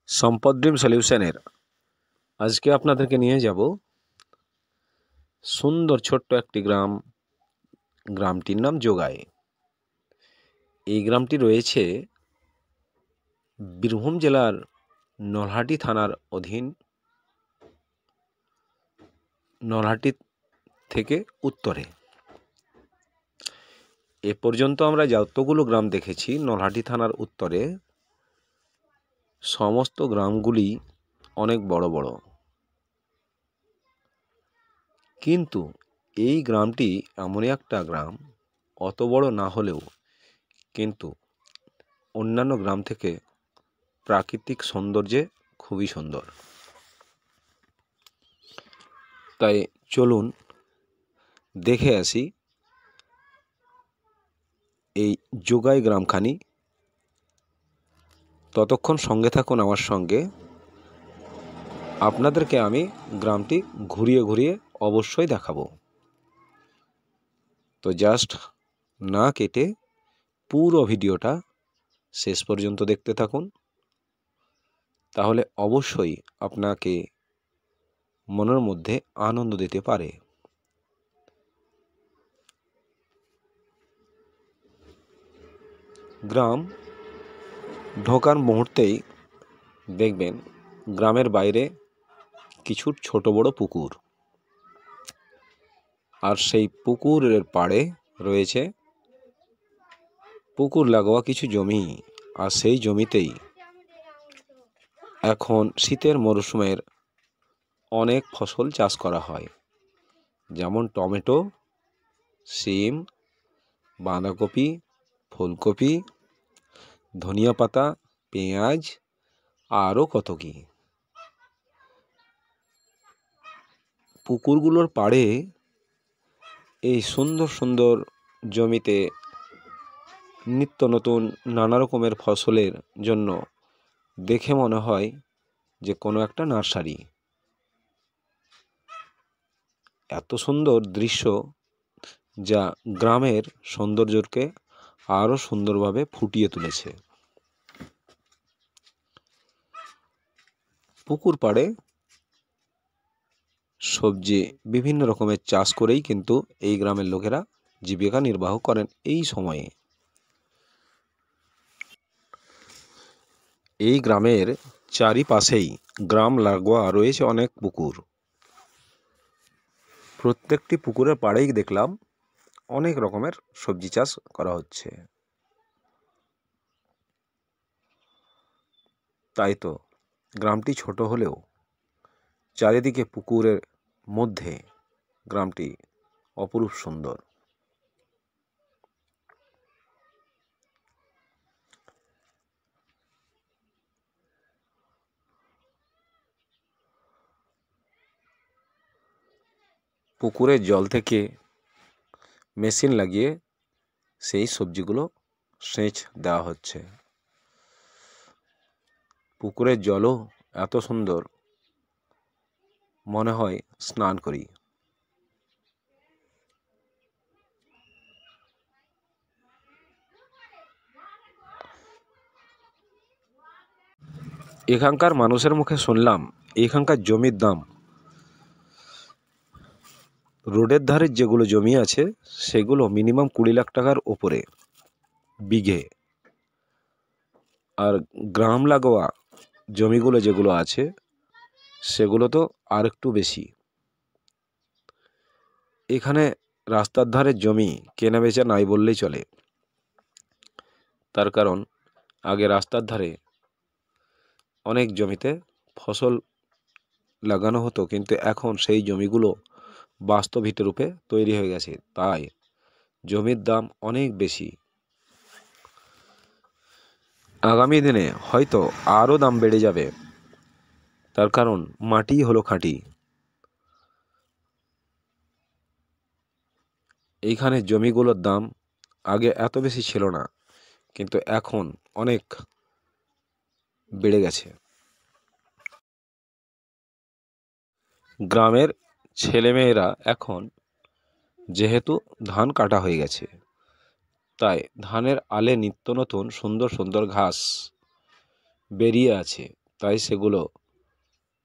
সম্পদ ড্রিম সলিউশনের আজকে আপনাদেরকে নিয়ে যাব সুন্দর ছোট্ট একটি গ্রামটির নাম যোগাই। এই গ্রামটি রয়েছে বীরভূম জেলার নলহাটি থানার অধীন, নলহাটি থেকে উত্তরে। এ পর্যন্ত আমরা যতগুলো গ্রাম দেখেছি নলহাটি থানার উত্তরে, সমস্ত গ্রামগুলি অনেক বড় বড়, কিন্তু এই গ্রামটি এমনই একটা গ্রাম, অত বড় না হলেও কিন্তু অন্যান্য গ্রাম থেকে প্রাকৃতিক সৌন্দর্যে খুবই সুন্দর। তাই চলুন দেখে আসি এই যোগাই গ্রামখানি। ততক্ষণ সঙ্গে থাকুন আমার সঙ্গে, আপনাদেরকে আমি গ্রামটি ঘুরিয়ে ঘুরিয়ে অবশ্যই দেখাবো। তো জাস্ট না কেটে পুরো ভিডিওটা শেষ পর্যন্ত দেখতে থাকুন, তাহলে অবশ্যই আপনাকে মনের মধ্যে আনন্দ দিতে পারে। গ্রাম ঢোকার মুহূর্তেই দেখবেন গ্রামের বাইরে কিছু ছোট বড় পুকুর, আর সেই পুকুরের পাড়ে রয়েছে পুকুর লাগোয়া কিছু জমি। আর সেই জমিতেই এখন শীতের মরশুমের অনেক ফসল চাষ করা হয়, যেমন টমেটো, সিম, বাঁধাকপি, ফুলকপি, ধনিয়া পাতা, পেঁয়াজ, আরও কত কী। পুকুরগুলোর পাড়ে এই সুন্দর সুন্দর জমিতে নিত্য নতুন নানা রকমের ফসলের জন্য দেখে মনে হয় যে কোনো একটা নার্সারি। এত সুন্দর দৃশ্য যা গ্রামের সৌন্দর্যকে আরও সুন্দরভাবে ফুটিয়ে তুলেছে। পুকুর পাড়ে সবজি বিভিন্ন রকমের চাষ করেই কিন্তু এই গ্রামের লোকেরা জীবিকা নির্বাহ করেন এই সময়ে। এই গ্রামের চারিপাশেই গ্রাম লাগোয়া রয়েছে অনেক পুকুর। প্রত্যেকটি পুকুরের পাড়েই দেখলাম অনেক রকমের সবজি চাষ করা হচ্ছে। তাই তো গ্রামটি ছোট হলেও চারিদিকে পুকুরের মধ্যে গ্রামটি অপরূপ সুন্দর। পুকুরের জল থেকে মেশিন লাগিয়ে সেই সবজিগুলো সেচ দেওয়া হচ্ছে। পুকুরের জলও এত সুন্দর, মনে হয় স্নান করি। এখানকার মানুষের মুখে শুনলাম এখানকার জমির দাম, রোডের ধারে যেগুলো জমি আছে সেগুলো মিনিমাম 20 লাখ টাকার ওপরে বিঘে, আর গ্রাম লাগোয়া জমিগুলো যেগুলো আছে সেগুলো তো আর একটু বেশি। এখানে রাস্তার ধারে জমি কেনা বেচা নাই বললেই চলে, তার কারণ আগে রাস্তার ধারে অনেক জমিতে ফসল লাগানো হতো, কিন্তু এখন সেই জমিগুলো বাস্তবিক রূপে তৈরি হয়ে গেছে, তাই জমির দাম অনেক বেশি। আগামী দিনে হয়তো আরও দাম বেড়ে যাবে, তার কারণ মাটি হলো খাঁটি। এইখানে জমিগুলোর দাম আগে এত বেশি ছিল না, কিন্তু এখন অনেক বেড়ে গেছে। গ্রামের ছেলেমেয়েরা এখন যেহেতু ধান কাটা হয়ে গেছে, তাই ধানের আলে নিত্য নতুন সুন্দর সুন্দর ঘাস বেরিয়ে আছে, তাই সেগুলো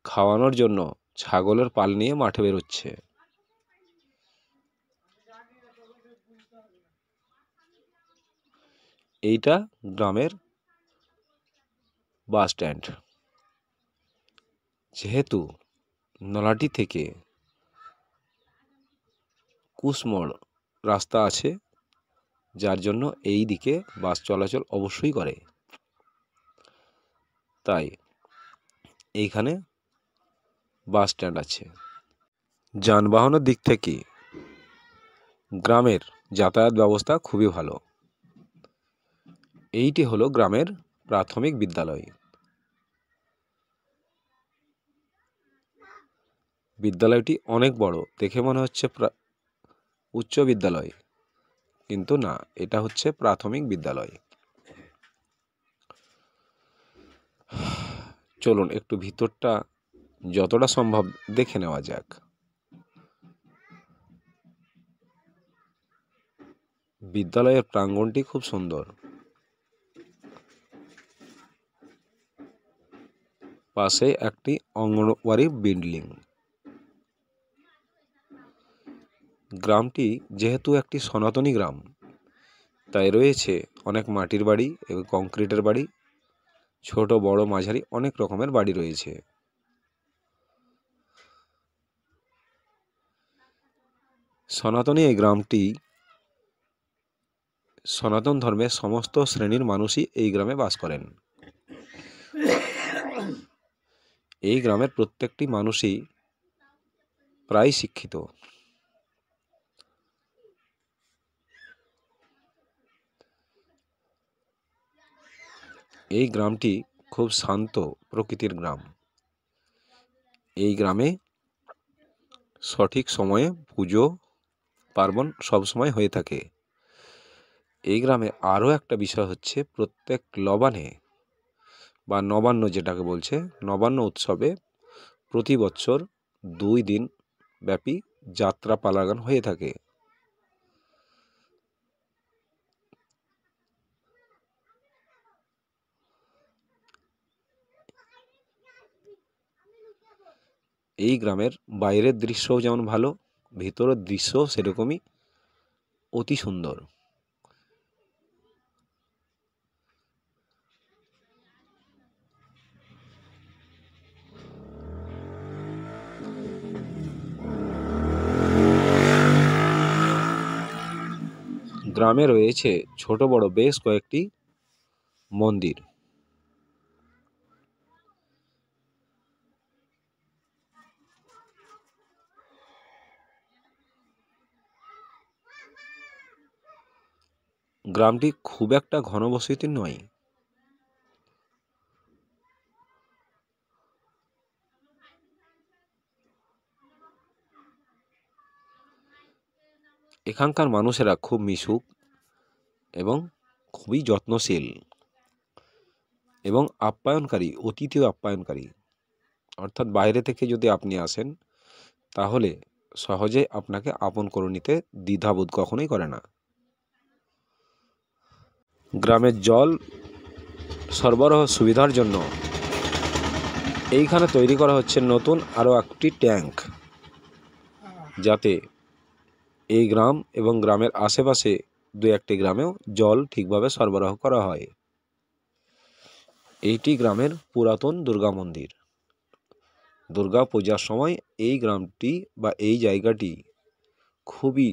খাওয়ানোর জন্য ছাগলের পাল নিয়ে মাঠে বেরোচ্ছে। এইটা গ্রামের বাস স্ট্যান্ড। যেহেতু নলাটি থেকে কুশমোড় রাস্তা আছে, যার জন্য এই দিকে বাস চলাচল অবশ্যই করে, তাই এইখানে বাস স্ট্যান্ড আছে। যানবাহনের দিক থেকে গ্রামের যাতায়াত ব্যবস্থা খুবই ভালো। এইটি হলো গ্রামের প্রাথমিক বিদ্যালয়। বিদ্যালয়টি অনেক বড়, দেখে মনে হচ্ছে উচ্চ বিদ্যালয়, কিন্তু না, এটা হচ্ছে প্রাথমিক বিদ্যালয়। চলুন একটু ভিতরটা যতটা সম্ভব দেখে নেওয়া যাক। বিদ্যালয়ের প্রাঙ্গণটি খুব সুন্দর। পাশে একটি অঙ্গনওয়াড়ি বিল্ডিং। গ্রামটি যেহেতু একটি সনাতনী গ্রাম, তাই রয়েছে অনেক মাটির বাড়ি এবং কংক্রিটের বাড়ি, ছোট বড় মাঝারি অনেক রকমের বাড়ি রয়েছে। সনাতনী এই গ্রামটি সনাতন ধর্মের সমস্ত শ্রেণীর মানুষই এই গ্রামে বাস করেন। এই গ্রামের প্রত্যেকটি মানুষই প্রায় শিক্ষিত। এই গ্রামটি খুব শান্ত প্রকৃতির গ্রাম। এই গ্রামে সঠিক সময়ে পুজো পার্বণ সবসময় হয়ে থাকে। এই গ্রামে আরও একটা বিষয় হচ্ছে, প্রত্যেক লবানে বা নবান্ন যেটাকে বলছে, নবান্ন উৎসবে প্রতি বছর 2 দিন ব্যাপী যাত্রা পালা গান হয়ে থাকে। এই গ্রামের বাইরের দৃশ্যও যেমন ভালো, ভিতরের দৃশ্যও সেরকমই অতি সুন্দর। গ্রামে রয়েছে ছোট বড় বেশ কয়েকটি মন্দির। গ্রামটি খুব একটা ঘনবসতি নয়। এখানকার মানুষেরা খুব মিশুক এবং খুবই যত্নশীল এবং আপ্যায়নকারী, অতিথি আপ্যায়নকারী। অর্থাৎ বাইরে থেকে যদি আপনি আসেন, তাহলে সহজে আপনাকে আপন করে নিতে দ্বিধাবোধ কখনোই করে না। গ্রামের জল সরবরাহ সুবিধার জন্য এইখানে তৈরি করা হচ্ছে নতুন আরও একটি ট্যাঙ্ক, যাতে এই গ্রাম এবং গ্রামের আশেপাশে 2-1টি গ্রামেও জল ঠিকভাবে সরবরাহ করা হয়। এইটি গ্রামের পুরাতন দুর্গা মন্দির। দুর্গা পূজার সময় এই গ্রামটি বা এই জায়গাটি খুবই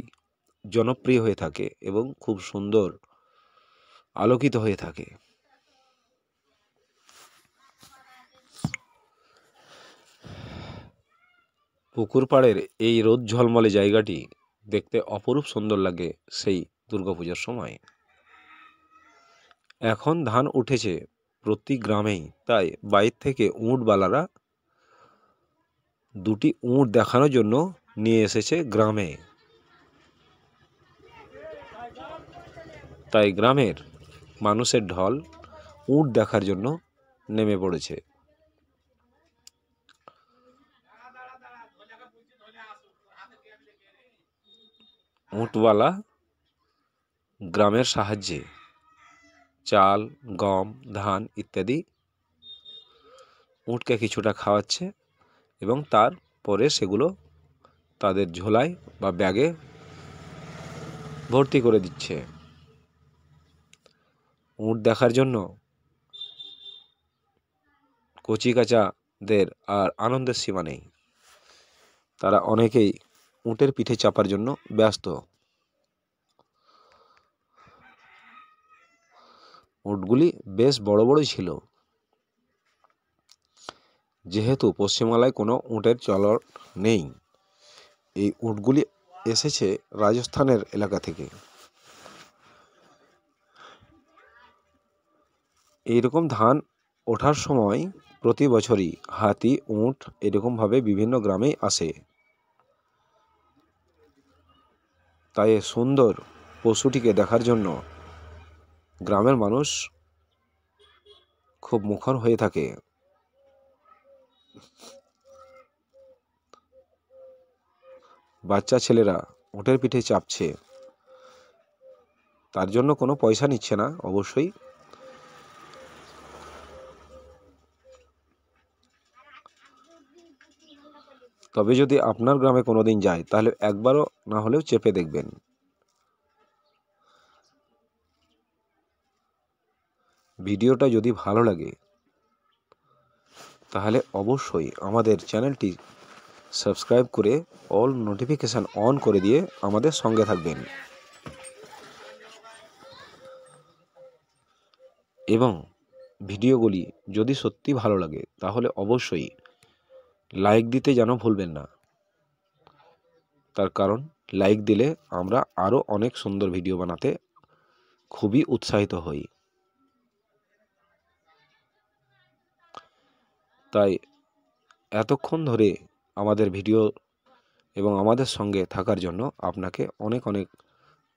জনপ্রিয় হয়ে থাকে এবং খুব সুন্দর আলোকিত হয়ে থাকে। পুকুর পাড়ের এই রোদ ঝলমলে জায়গাটি দেখতে অপরূপ সুন্দর লাগে সেই দুর্গাপূজার সময়। এখন ধান উঠেছে প্রতি গ্রামেই, তাই বাইরে থেকে উটবালারা 2টি উট দেখানোর জন্য নিয়ে এসেছে গ্রামে। তাই গ্রামের মানুষের ঢল উট দেখার জন্য নেমে পড়েছে। উটওয়ালা গ্রামের সাহায্যে চাল, গম, ধান ইত্যাদি উটকে কিছুটা খাওয়াচ্ছে এবং তারপরে সেগুলো তাদের ঝোলায় বা ব্যাগে ভর্তি করে দিচ্ছে। উট দেখার জন্য কচিকাঁচাদের আর আনন্দের সীমা নেই। তারা অনেকেই উটের পিঠে চাপার জন্য ব্যস্ত। উটগুলি বেশ বড় বড়ই ছিল। যেহেতু পশ্চিমবাংলায় কোনো উটের চলন নেই, এই উটগুলি এসেছে রাজস্থানের এলাকা থেকে। এইরকম ধান ওঠার সময় প্রতি বছরই হাতি, উট এরকমভাবে বিভিন্ন গ্রামেই আসে। তাই সুন্দর পশুটিকে দেখার জন্য গ্রামের মানুষ খুব মুখর হয়ে থাকে। বাচ্চা ছেলেরা উটের পিঠে চাপছে, তার জন্য কোনো পয়সা নিচ্ছে না অবশ্যই। তবে যদি আপনার গ্রামে কোনোদিন যায় তাহলে একবারও না হলেও চেপে দেখবেন। ভিডিওটা যদি ভালো লাগে তাহলে অবশ্যই আমাদের চ্যানেলটি সাবস্ক্রাইব করে অল নোটিফিকেশান অন করে দিয়ে আমাদের সঙ্গে থাকবেন এবং ভিডিওগুলি যদি সত্যি ভালো লাগে তাহলে অবশ্যই লাইক দিতে যেন ভুলবেন না। তার কারণ লাইক দিলে আমরা আরও অনেক সুন্দর ভিডিও বানাতে খুবই উৎসাহিত হই। তাই এতক্ষণ ধরে আমাদের ভিডিও এবং আমাদের সঙ্গে থাকার জন্য আপনাকে অনেক অনেক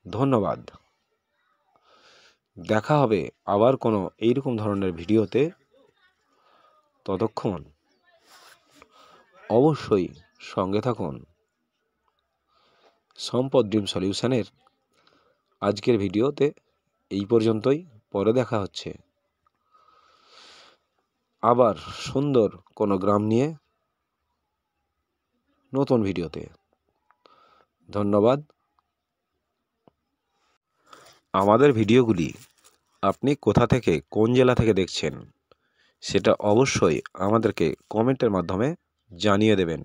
ধন্যবাদ। দেখা হবে আবার কোনো এইরকম ধরনের ভিডিওতে। ততক্ষণ অবশ্যই সঙ্গে থাকুন। সম্পদ ড্রিম সলিউশনের আজকের ভিডিওতে এই পর্যন্তই। পরে দেখা হচ্ছে আবার সুন্দর কোনো গ্রাম নিয়ে নতুন ভিডিওতে। ধন্যবাদ। আমাদের ভিডিওগুলি আপনি কোথা থেকে, কোন জেলা থেকে দেখছেন সেটা অবশ্যই আমাদেরকে কমেন্টের মাধ্যমে জানিয়ে দেবেন।